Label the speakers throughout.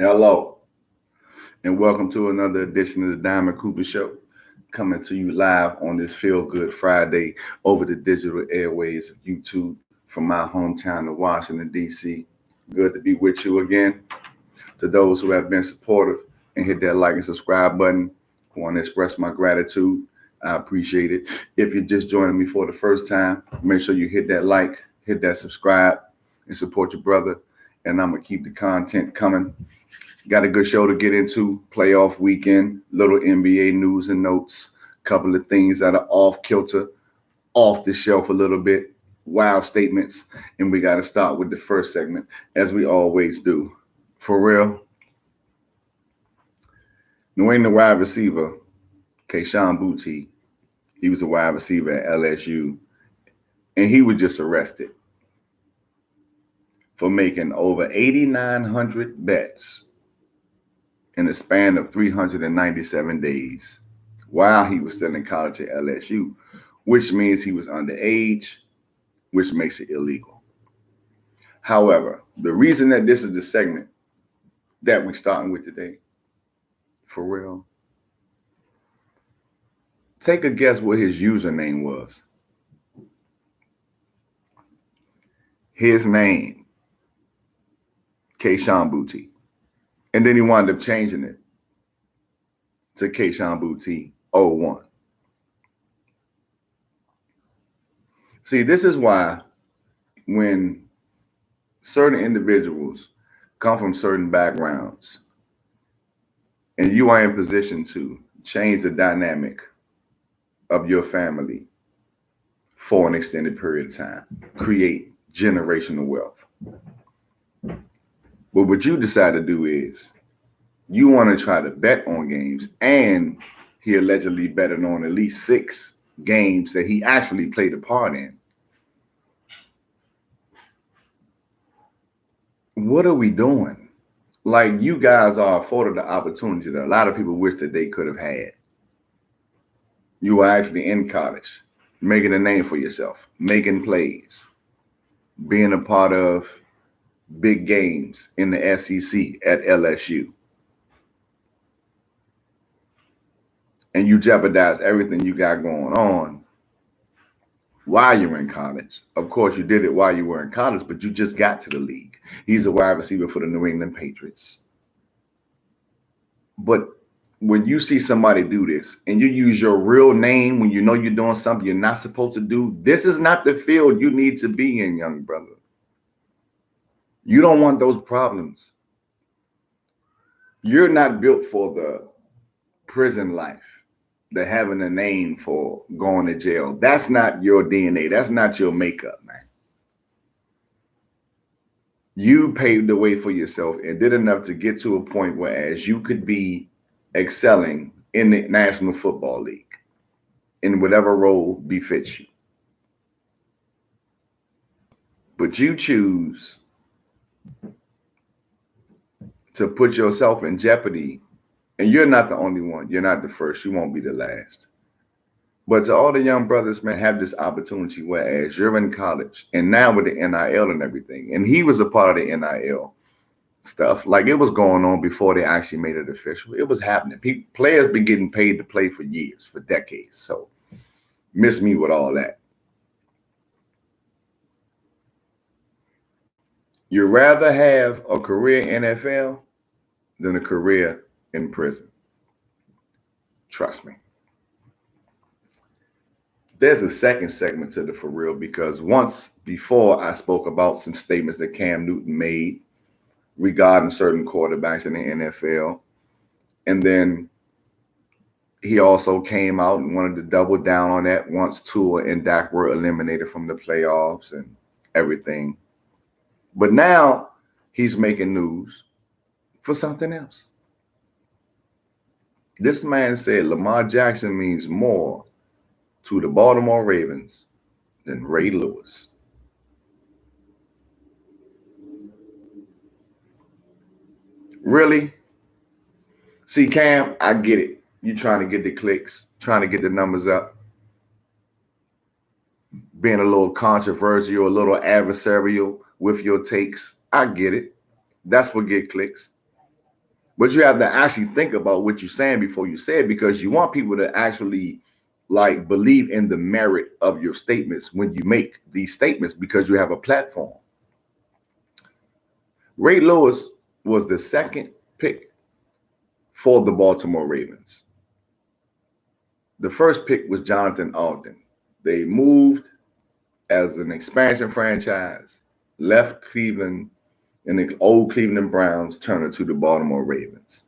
Speaker 1: Hello, and welcome to another edition of the Diamond Cooper Show, coming to you live on this Feel Good Friday over the digital airways of YouTube from my hometown of Washington, D.C. Good to be with you again. To those who have been supportive and hit that like and subscribe button, I want to express my gratitude. I appreciate it. If you're just joining me for the first time, make sure you hit that like, hit that subscribe, and support your brother. And I'm going to keep the content coming. Got a good show to get into. Playoff weekend, little NBA news and notes, couple of things that are off kilter, off the shelf a little bit, wild statements, and we got to start with the first segment, as we always do. For real, New England wide receiver, Kayshon Boutte, he was a wide receiver at LSU, and he was just arrested for making over 8,900 bets in a span of 397 days while he was still in college at LSU, which means he was underage, which makes it illegal. However, the reason that this is the segment that we're starting with today, for real, take a guess what his username was. His name, Kayshon Boutte. And then he wound up changing it to Kayshon Boutte 01. See, this is why when certain individuals come from certain backgrounds and you are in position to change the dynamic of your family for an extended period of time, create generational wealth. But what you decide to do is you want to try to bet on games, and he allegedly betted on at least 6 games that he actually played a part in. What are we doing? Like, you guys are afforded the opportunity that a lot of people wish that they could have had. You are actually in college, making a name for yourself, making plays, being a part of big games in the SEC at LSU. And you jeopardize everything you got going on while you're in college. Of course, you did it while you were in college, but you just got to the league. He's a wide receiver for the New England Patriots. But when you see somebody do this and you use your real name when you know you're doing something you're not supposed to do, this is not the field you need to be in, young brother. You don't want those problems. You're not built for the prison life, the having a name for going to jail. That's not your DNA. That's not your makeup, man. You paved the way for yourself and did enough to get to a point where as you could be excelling in the National Football League in whatever role befits you. But you choose to put yourself in jeopardy, and you're not the only one. You're not the first. You won't be the last. But to all the young brothers, man, have this opportunity whereas you're in college and now with the NIL and everything, and he was a part of the NIL stuff. Like, it was going on before they actually made it official. It was happening. Players been getting paid to play for years, for decades. So miss me with all that. You'd rather have a career in NFL than a career in prison. Trust me. There's a second segment to the For Real, because once before I spoke about some statements that Cam Newton made regarding certain quarterbacks in the NFL. And then he also came out and wanted to double down on that once Tua and Dak were eliminated from the playoffs and everything. But now he's making news for something else. This man said Lamar Jackson means more to the Baltimore Ravens than Ray Lewis. Really? See, Cam, I get it. You trying to get the clicks, trying to get the numbers up, being a little controversial, a little adversarial with your takes. I get it. That's what get clicks. But you have to actually think about what you're saying before you say it, because you want people to actually like believe in the merit of your statements when you make these statements, because you have a platform. Ray Lewis was the second pick for the Baltimore Ravens. The first pick was Jonathan Alden. They moved as an expansion franchise, left Cleveland and the old Cleveland Browns, turned into the Baltimore Ravens.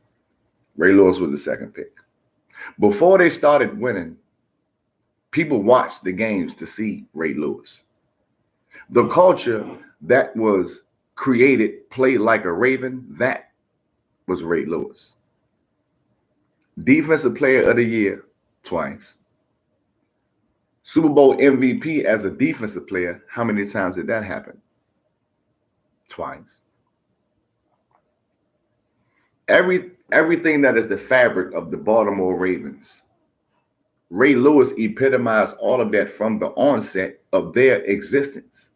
Speaker 1: Ray Lewis was the second pick. Before they started winning, people watched the games to see Ray Lewis. The culture that was created, played like a Raven, that was Ray Lewis. Defensive Player of the Year twice. Super Bowl MVP as a defensive player, how many times did that happen? Twice. Everything that is the fabric of the Baltimore Ravens, Ray Lewis epitomized all of that from the onset of their existence.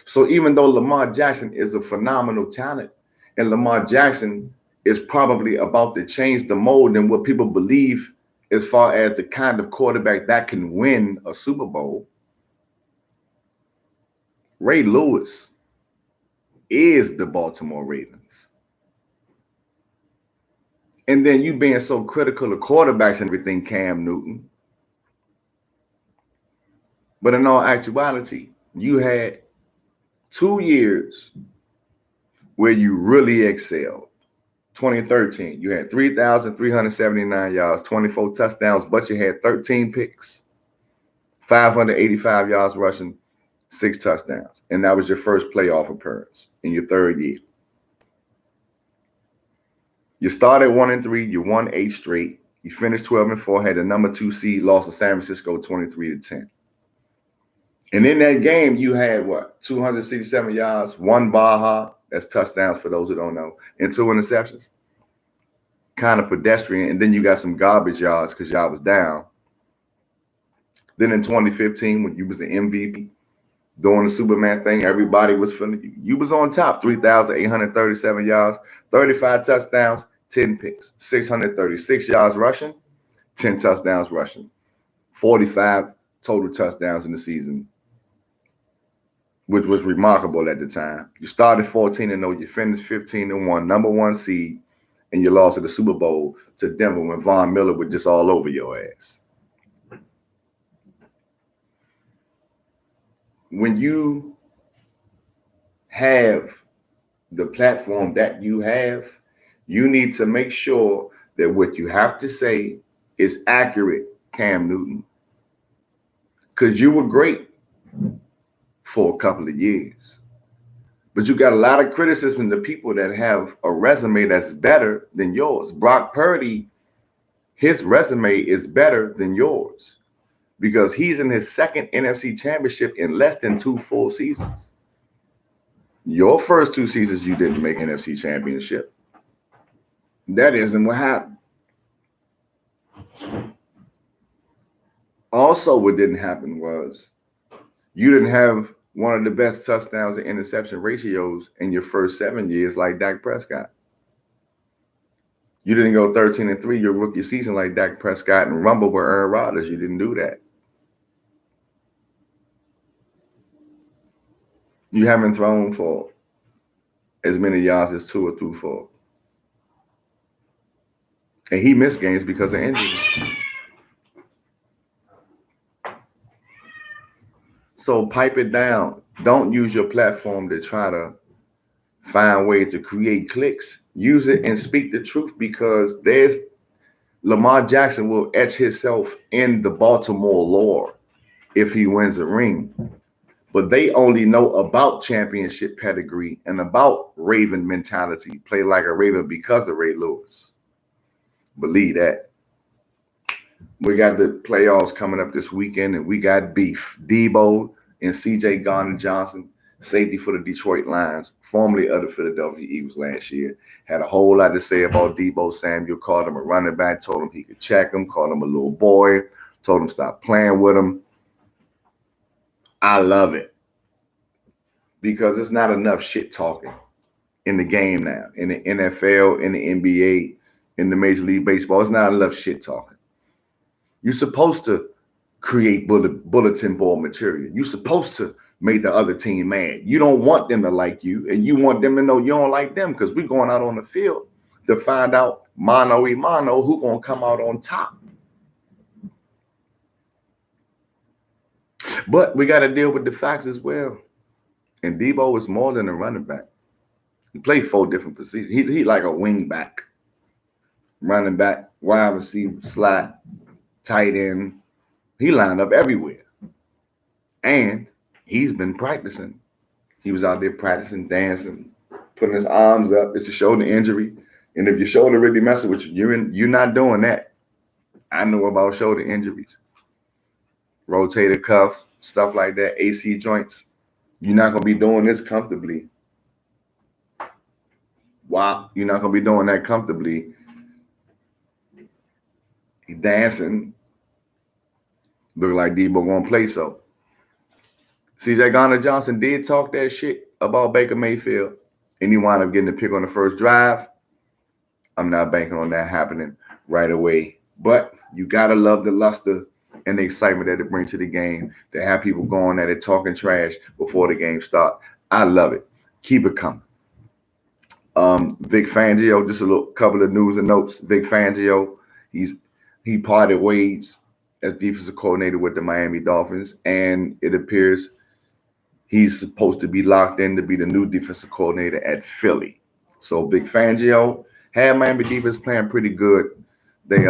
Speaker 1: So even though Lamar Jackson is a phenomenal talent, and Lamar Jackson is probably about to change the mold in what people believe as far as the kind of quarterback that can win a Super Bowl, Ray Lewis is the Baltimore Ravens. And then you being so critical of quarterbacks and everything, Cam Newton. But in all actuality, you had 2 years where you really excelled. 2013, you had 3,379 yards, 24 touchdowns, but you had 13 picks, 585 yards rushing, 6 touchdowns. And that was your first playoff appearance in your third year. You started 1-3, you won 8 straight. You finished 12-4, had the number 2 seed, lost to San Francisco 23-10. And in that game, you had what? 267 yards, 1 Baja, that's touchdowns for those who don't know, and 2 interceptions. Kind of pedestrian. And then you got some garbage yards because y'all was down. Then in 2015, when you was the MVP, doing the Superman thing, everybody was feeling you. You was on top, 3,837 yards, 35 touchdowns, 10 picks, 636 yards rushing, 10 touchdowns rushing, 45 total touchdowns in the season, which was remarkable at the time. You started 14-0, you finished 15-1, number 1 seed, and you lost at the Super Bowl to Denver when Von Miller was just all over your ass. When you have the platform that you have, you need to make sure that what you have to say is accurate, Cam Newton. Because you were great for a couple of years. But you got a lot of criticism to people that have a resume that's better than yours. Brock Purdy, his resume is better than yours because he's in his second NFC championship in less than 2 full seasons. Your first 2 seasons, you didn't make NFC championship. That isn't what happened. Also, what didn't happen was you didn't have one of the best touchdowns and interception ratios in your first 7 years like Dak Prescott. You didn't go 13-3 your rookie season like Dak Prescott and rumble with Aaron Rodgers. You didn't do that. You haven't thrown for as many yards as Tua threw for. And he missed games because of injuries. So pipe it down. Don't use your platform to try to find ways to create clicks. Use it and speak the truth, because Lamar Jackson will etch himself in the Baltimore lore if he wins a ring. But they only know about championship pedigree and about Raven mentality. Play like a Raven because of Ray Lewis. Believe that. We got the playoffs coming up this weekend, and we got beef. Deebo and CJGJ Johnson, safety for the Detroit Lions, formerly of the Philadelphia Eagles last year, had a whole lot to say about Deebo Samuel. Called him a running back, told him he could check him, called him a little boy, told him stop playing with him. I love it because it's not enough shit talking in the game now, in the NFL, in the NBA, in the Major League Baseball. It's not enough shit talking. You're supposed to create bulletin board material. You're supposed to make the other team mad. You don't want them to like you, and you want them to know you don't like them, because we're going out on the field to find out mano a mano who gonna come out on top. But we got to deal with the facts as well. And Deebo is more than a running back. He played 4 different positions. He like a wing back, running back, wide receiver, slot, tight end. He lined up everywhere. And he's been practicing. He was out there practicing, dancing, putting his arms up. It's a shoulder injury. And if your shoulder really messing with you, you're not doing that. I know about shoulder injuries. Rotator cuff, stuff like that, AC joints. You're not going to be doing this comfortably. Wow, you're not going to be doing that comfortably. He dancing. Look like Deebo going to play so. CJ Johnson did talk that shit about Baker Mayfield, and he wound up getting the pick on the first drive. I'm not banking on that happening right away. But you got to love the luster and the excitement that it brings to the game, to have people going at it, talking trash before the game starts. I love it. Keep it coming. Vic Fangio, just a little couple of news and notes. Vic Fangio, he parted ways as defensive coordinator with the Miami Dolphins, and it appears he's supposed to be locked in to be the new defensive coordinator at Philly. So Vic Fangio had Miami defense playing pretty good. They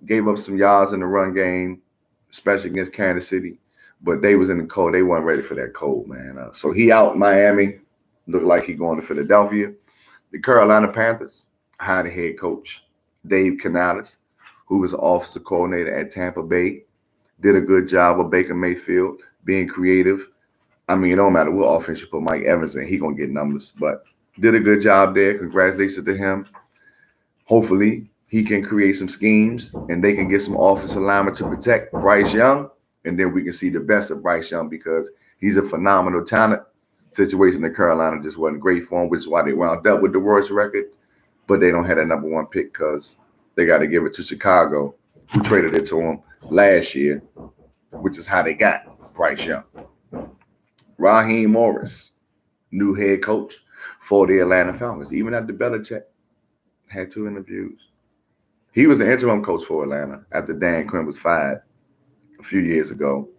Speaker 1: gave up some yards in the run game, especially against Kansas City, but they was in the cold. They weren't ready for that cold, man. So he out in Miami. Looked like he going to Philadelphia. The Carolina Panthers hired a head coach, Dave Canales, who was an offensive coordinator at Tampa Bay. Did a good job of Baker Mayfield, being creative. I mean, it don't matter what offense you put Mike Evans in, he going to get numbers, but did a good job there. Congratulations to him. Hopefully, he can create some schemes and they can get some offensive linemen to protect Bryce Young, and then we can see the best of Bryce Young, because he's a phenomenal talent. Situation in Carolina just wasn't great for him, which is why they wound up with the worst record, but they don't have that number 1 pick because they got to give it to Chicago, who traded it to him last year, which is how they got Bryce Young. Raheem Morris, new head coach for the Atlanta Falcons. Even after Belichick had 2 interviews. He was an interim coach for Atlanta after Dan Quinn was fired a few years ago.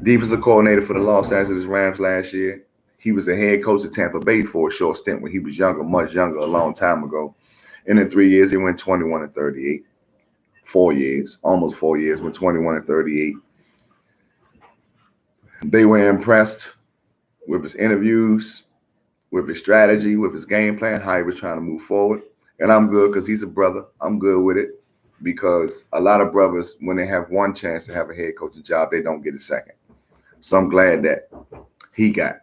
Speaker 1: Defensive coordinator for the Los Angeles Rams last year. He was a head coach at Tampa Bay for a short stint when he was younger, much younger, a long time ago. And in 3 years, he went 21-38. 4 years, almost 4 years, went 21-38. They were impressed with his interviews, with his strategy, with his game plan, how he was trying to move forward. And I'm good because he's a brother. I'm good with it, because a lot of brothers, when they have one chance to have a head coaching job, they don't get a second. So I'm glad that he got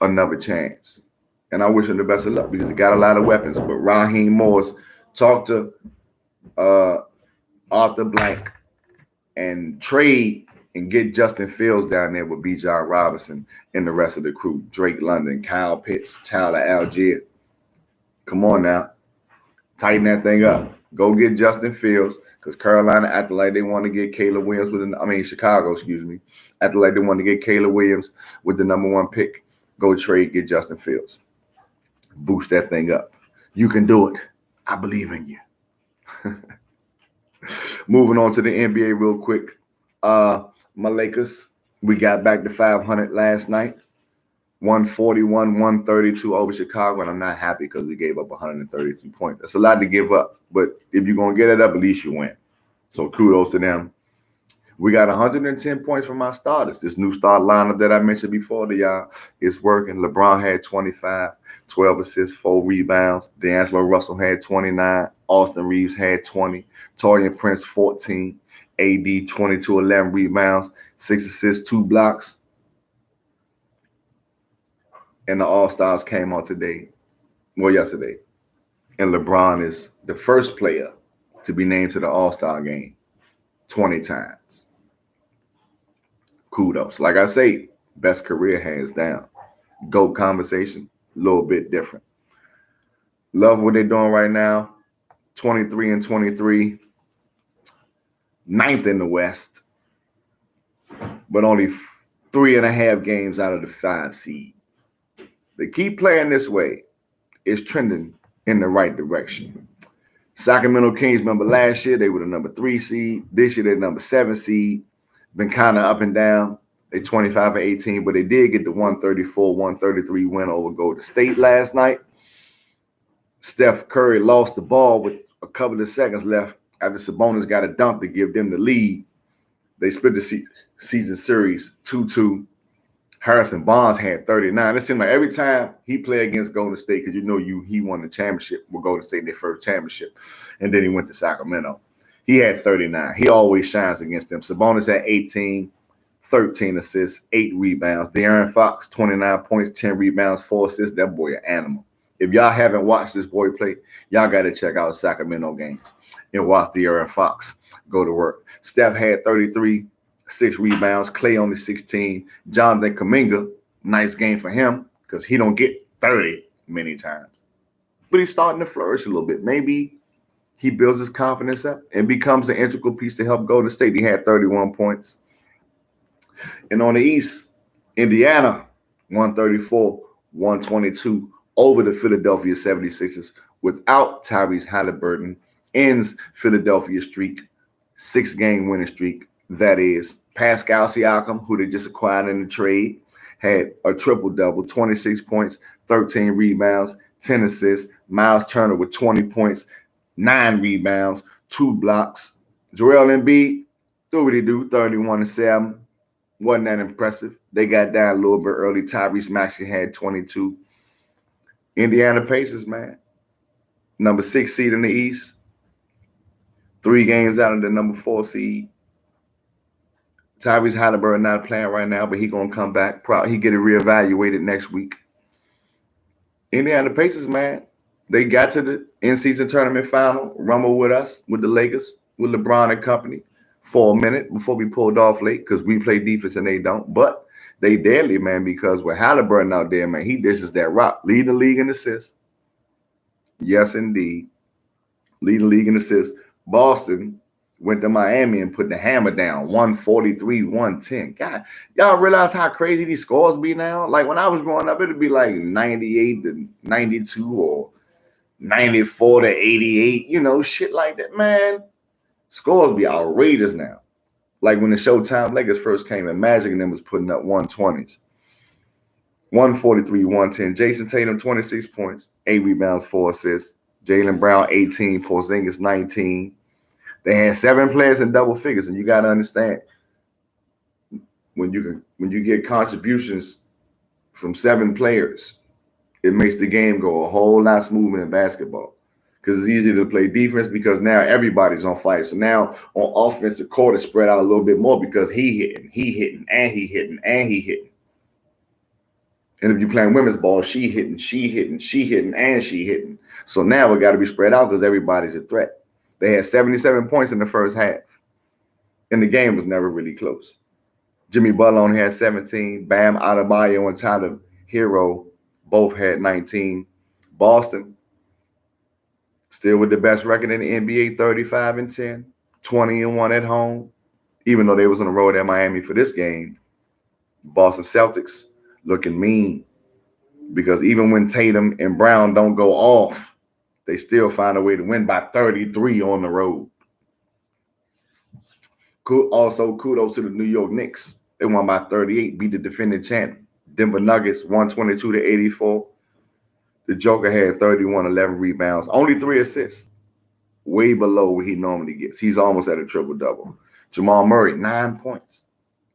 Speaker 1: another chance. And I wish him the best of luck, because he got a lot of weapons. But Raheem Morris talked to Arthur Blank and trade and get Justin Fields down there with Bijan Robinson and the rest of the crew. Drake London, Kyle Pitts, Tyler Algier. Come on now. Tighten that thing up. Go get Justin Fields, because Carolina acted like they want to get Caleb Williams Chicago, acted like they want to get Caleb Williams with the number 1 pick. Go trade, get Justin Fields. Boost that thing up. You can do it. I believe in you. Moving on to the NBA real quick. My Lakers, we got back to 500 last night. 141-132 over Chicago, and I'm not happy because we gave up 132 points. That's a lot to give up, but if you're going to get it up, at least you win. So kudos to them. We got 110 points from our starters. This new start lineup that I mentioned before to y'all is working. LeBron had 25, 12 assists, 4 rebounds. D'Angelo Russell had 29. Austin Reeves had 20. Taurean Prince, 14. AD, 22, 11 rebounds, 6 assists, 2 blocks. And the All-Stars came on yesterday. And LeBron is the first player to be named to the All-Star game 20 times. Kudos. Like I say, best career hands down. GOAT conversation. a little bit different. Love what they're doing right now. 23-23, ninth in the West, but only 3.5 games out of the 5 seed. They keep playing this way. It's trending in the right direction. Sacramento Kings, remember last year, they were the number 3 seed. This year, they're the number 7 seed. Been kind of up and down. They 25-18, but they did get the 134-133 win over Golden State last night. Steph Curry lost the ball with a couple of seconds left after Sabonis got a dunk to give them the lead. They split the season series 2-2. Harrison Barnes had 39. It seemed like every time he played against Golden State, because he won the championship with Golden State, their first championship, and then he went to Sacramento. He had 39. He always shines against them. Sabonis had 18, 13 assists, 8 rebounds. De'Aaron Fox, 29 points, 10 rebounds, 4 assists. That boy an animal. If y'all haven't watched this boy play, y'all got to check out Sacramento games and watch De'Aaron Fox go to work. Steph had 33. 6 rebounds, Clay only 16. Jonathan Kuminga, nice game for him because he don't get 30 many times. But he's starting to flourish a little bit. Maybe he builds his confidence up and becomes an integral piece to help Golden State. He had 31 points. And on the East, Indiana, 134-122 over the Philadelphia 76ers without Tyrese Halliburton, ends Philadelphia's streak, 6-game winning streak. That is, Pascal Siakam, who they just acquired in the trade, had a triple-double, 26 points, 13 rebounds, 10 assists. Miles Turner with 20 points, 9 rebounds, 2 blocks. Joel Embiid, do what he do, 31-7. Wasn't that impressive. They got down a little bit early. Tyrese Maxey had 22. Indiana Pacers, man. Number 6 seed in the East. 3 games out of the number 4 seed. Tyrese Halliburton not playing right now, but he going to come back. Probably he get it reevaluated next week. Indiana Pacers, man, they got to the in-season tournament final, rumble with us, with the Lakers, with LeBron and company for a minute before we pulled off late because we play defense and they don't. But they deadly, man, because with Halliburton out there, man, he dishes that rock. Lead the league in assists. Yes, indeed. Lead the league in assists. Boston went to Miami and put the hammer down, 143-110. God, y'all realize how crazy these scores be now? Like when I was growing up, it'd be like 98-92 or 94-88, shit like that. Man, scores be outrageous now. Like when the Showtime Lakers first came in, Magic and them was putting up 120s. 143-110. Jason Tatum, 26 points, 8 rebounds, 4 assists. Jaylen Brown, 18. Porzingis, 19. They had 7 players in double figures, and you got to understand when you get contributions from 7 players, it makes the game go a whole lot smoother in basketball because it's easy to play defense because now everybody's on fire. So now on offense, the court is spread out a little bit more because he hitting, and he hitting. And if you're playing women's ball, she hitting, and she hitting. So now we got to be spread out because everybody's a threat. They had 77 points in the first half, and the game was never really close. Jimmy Butler only had 17. Bam Adebayo and Tyler Hero both had 19. Boston, still with the best record in the NBA, 35-10, 20-1 at home, even though they was on the road at Miami for this game. Boston Celtics looking mean because even when Tatum and Brown don't go off, they still find a way to win by 33 on the road. Also, kudos to the New York Knicks. They won by 38, beat the defending champ. Denver Nuggets, 122-84. The Joker had 31, 11 rebounds, only 3 assists, way below what he normally gets. He's almost at a triple-double. Jamal Murray, 9 points.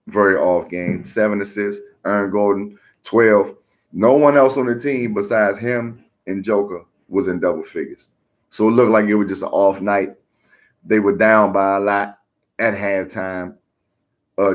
Speaker 1: Very off game, 7 assists. Aaron Gordon, 12. No one else on the team besides him and Joker was in double figures. So it looked like it was just an off night. They were down by a lot at halftime.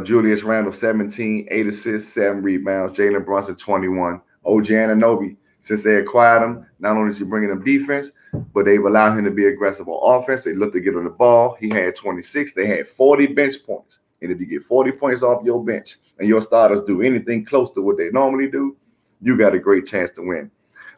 Speaker 1: Julius Randle, 17, 8 assists, 7 rebounds. Jalen Brunson, 21. OG Anunoby, since they acquired him, not only is he bringing them defense, but they've allowed him to be aggressive on offense. They look to get on the ball. He had 26. They had 40 bench points. And if you get 40 points off your bench and your starters do anything close to what they normally do, you got a great chance to win.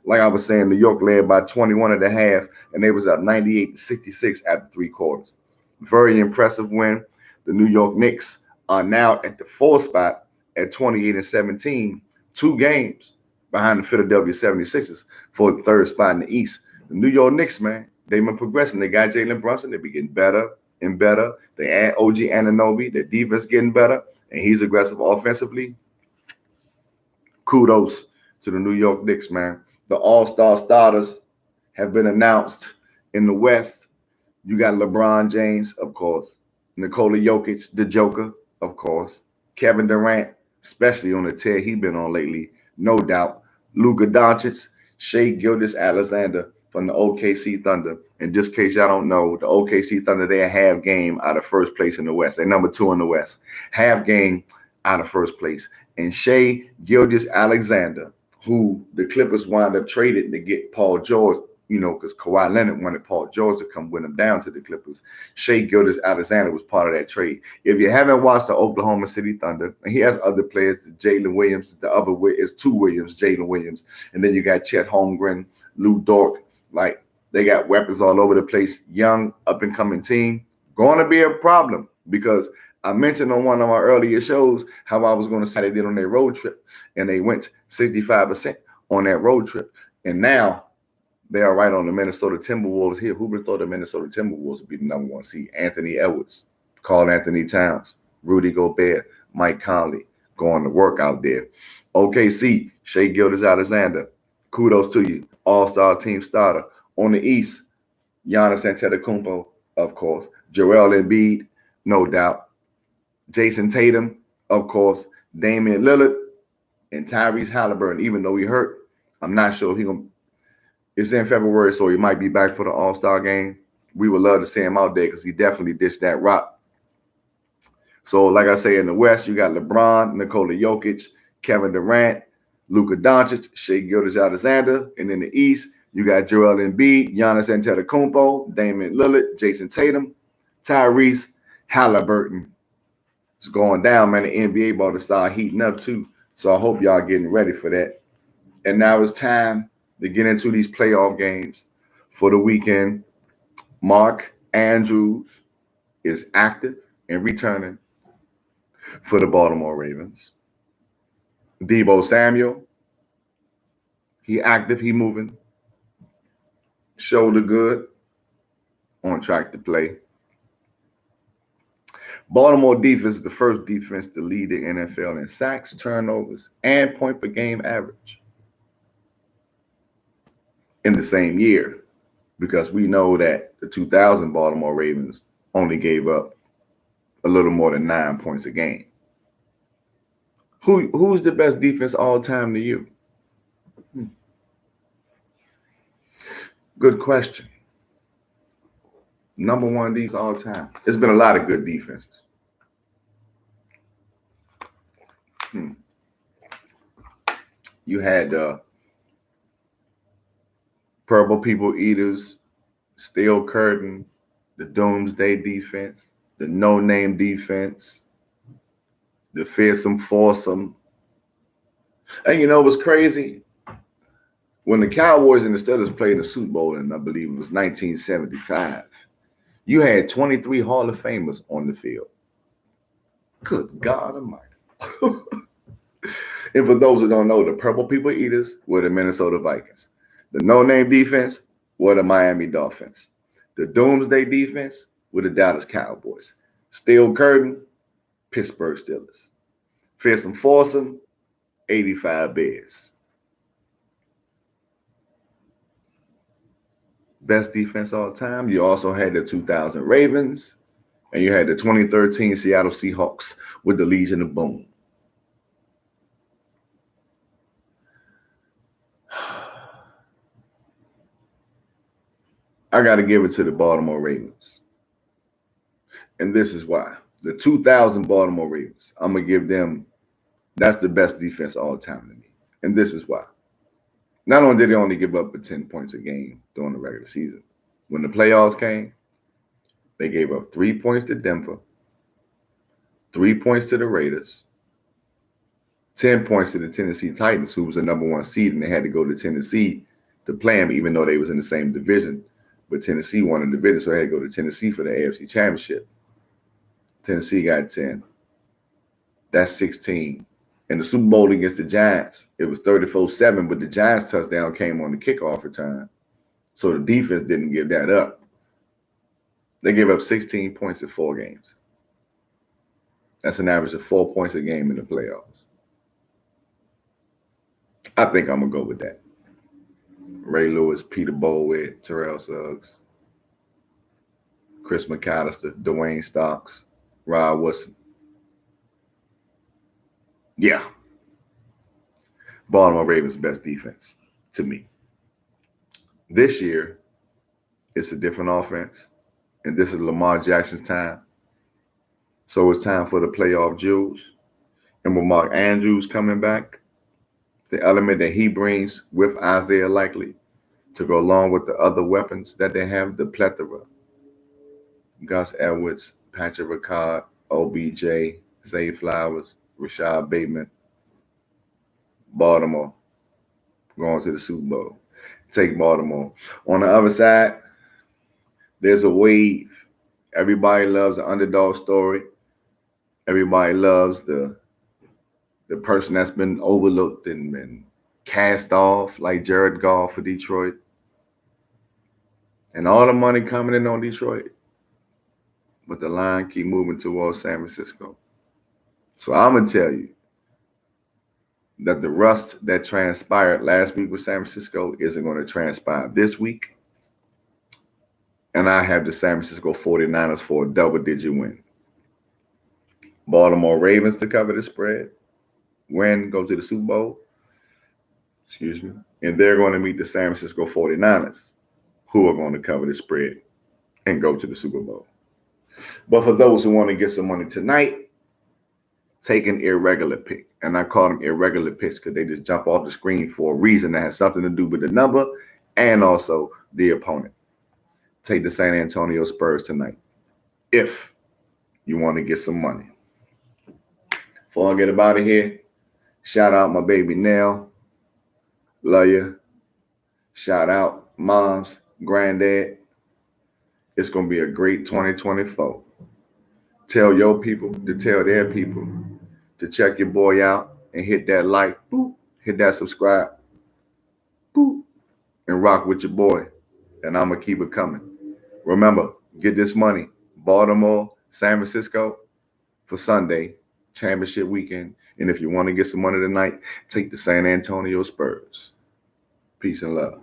Speaker 1: Like I was saying, New York led by 21 at the half, and they was up 98-66 after 3 quarters. Very impressive win. The New York Knicks are now at the 4th spot at 28-17, 2 games behind the Philadelphia 76ers for the 3rd spot in the East. The New York Knicks, man, they've been progressing. They got Jalen Brunson. They've been getting better and better. They add OG Anunoby. Their defense getting better, and he's aggressive offensively. Kudos to the New York Knicks, man. The All-Star starters have been announced in the West. You got LeBron James, of course. Nikola Jokic, the Joker, of course. Kevin Durant, especially on the tear he's been on lately, no doubt. Luka Doncic, Shai Gilgeous-Alexander from the OKC Thunder. In just case y'all don't know, the OKC Thunder, they're a half game out of first place in the West. They're number 2 in the West. Half game out of first place. And Shai Gilgeous-Alexander, who the Clippers wound up trading to get Paul George, because Kawhi Leonard wanted Paul George to come with him down to the Clippers. Shai Gilgeous-Alexander was part of that trade. If you haven't watched the Oklahoma City Thunder, and he has other players, Jalen Williams, the other way is 2 Williams, Jalen Williams, and then you got Chet Holmgren, Lou Dort. Like, they got weapons all over the place. Young, up-and-coming team. Going to be a problem because I mentioned on one of my earlier shows how I was going to say they did on their road trip, and they went 65% on that road trip. And now they are right on the Minnesota Timberwolves here. Who would have thought the Minnesota Timberwolves would be the number 1 seed? Anthony Edwards, Karl Anthony Towns, Rudy Gobert, Mike Conley going to work out there. OKC, Shai Gilgeous-Alexander, kudos to you. All-star team starter. On the East, Giannis Antetokounmpo, of course. Joel Embiid, no doubt. Jason Tatum, of course. Damian Lillard and Tyrese Halliburton, even though he hurt. I'm not sure if he's going to. It's in February, so he might be back for the All-Star game. We would love to see him out there because he definitely dished that rock. So, like I say, in the West, you got LeBron, Nikola Jokic, Kevin Durant, Luka Doncic, Shai Gilgeous-Alexander. And in the East, you got Joel Embiid, Giannis Antetokounmpo, Damian Lillard, Jason Tatum, Tyrese Halliburton. It's going down, man. The NBA about to start heating up, too. So I hope y'all getting ready for that. And now it's time to get into these playoff games for the weekend. Mark Andrews is active and returning for the Baltimore Ravens. Deebo Samuel, he active, he moving. Shoulder good, on track to play. Baltimore defense is the first defense to lead the NFL in sacks, turnovers, and point per game average in the same year, because we know that the 2000 Baltimore Ravens only gave up a little more than 9 points a game. Who's the best defense all time to you? Good question. Number 1 defense all time. There's been a lot of good defenses. You had Purple People Eaters, Steel Curtain, the Doomsday Defense, the No Name Defense, the Fearsome Foursome. And you know what's crazy? When the Cowboys and the Steelers played in the Super Bowl, and I believe it was 1975, you had 23 Hall of Famers on the field. Good God Almighty. And for those who don't know, the Purple People Eaters were the Minnesota Vikings. The no-name defense were the Miami Dolphins. The Doomsday defense were the Dallas Cowboys. Steel Curtain, Pittsburgh Steelers. Fearsome Foursome, 85 Bears. Best defense all time. You also had the 2000 Ravens, and you had the 2013 Seattle Seahawks with the Legion of Boom. I got to give it to the Baltimore Ravens. And this is why. The 2000 Baltimore Ravens, I'm going to give them, that's the best defense all time to me. And this is why. Not only did they only give up 10 points a game during the regular season, when the playoffs came, they gave up 3 points to Denver, 3 points to the Raiders, 10 points to the Tennessee Titans, who was the number 1 seed, and they had to go to Tennessee to play them, even though they was in the same division. But Tennessee won the division, so I had to go to Tennessee for the AFC Championship. Tennessee got 10. That's 16. In the Super Bowl against the Giants, it was 34-7, but the Giants touchdown came on the kickoff return. So the defense didn't give that up. They gave up 16 points in 4 games. That's an average of 4 points a game in the playoffs. I think I'm going to go with that. Ray Lewis, Peter Bowitt, Terrell Suggs, Chris McAllister, Dwayne Stocks, Rod Woodson. Yeah. Baltimore Ravens' best defense to me. This year, it's a different offense, and this is Lamar Jackson's time. So it's time for the playoff jewels. And with Mark Andrews coming back, the element that he brings with Isaiah Likely to go along with the other weapons that they have, the plethora. Gus Edwards, Patrick Ricard, OBJ, Zay Flowers, Rashad Bateman, Baltimore going to the Super Bowl. Take Baltimore. On the other side, there's a wave. Everybody loves an underdog story. Everybody loves the person that's been overlooked and been cast off, like Jared Goff for Detroit. And all the money coming in on Detroit. But the line keep moving towards San Francisco. So I'm going to tell you that the rust that transpired last week with San Francisco isn't going to transpire this week. And I have the San Francisco 49ers for a double-digit win. Baltimore Ravens to cover the spread. Win, go to the Super Bowl. Excuse me. And they're going to meet the San Francisco 49ers, who are going to cover the spread and go to the Super Bowl. But for those who want to get some money tonight, take an irregular pick. And I call them irregular picks because they just jump off the screen for a reason that has something to do with the number and also the opponent. Take the San Antonio Spurs tonight if you want to get some money. Before I get up out of here, shout out my baby Nell. Love you. Shout out moms, granddad. It's going to be a great 2024. Tell your people to tell their people to check your boy out and hit that like, boop, hit that subscribe, boop, and rock with your boy. And I'm going to keep it coming. Remember, get this money. Baltimore, San Francisco for Sunday, championship weekend. And if you want to get some money tonight, take the San Antonio Spurs. Peace and love.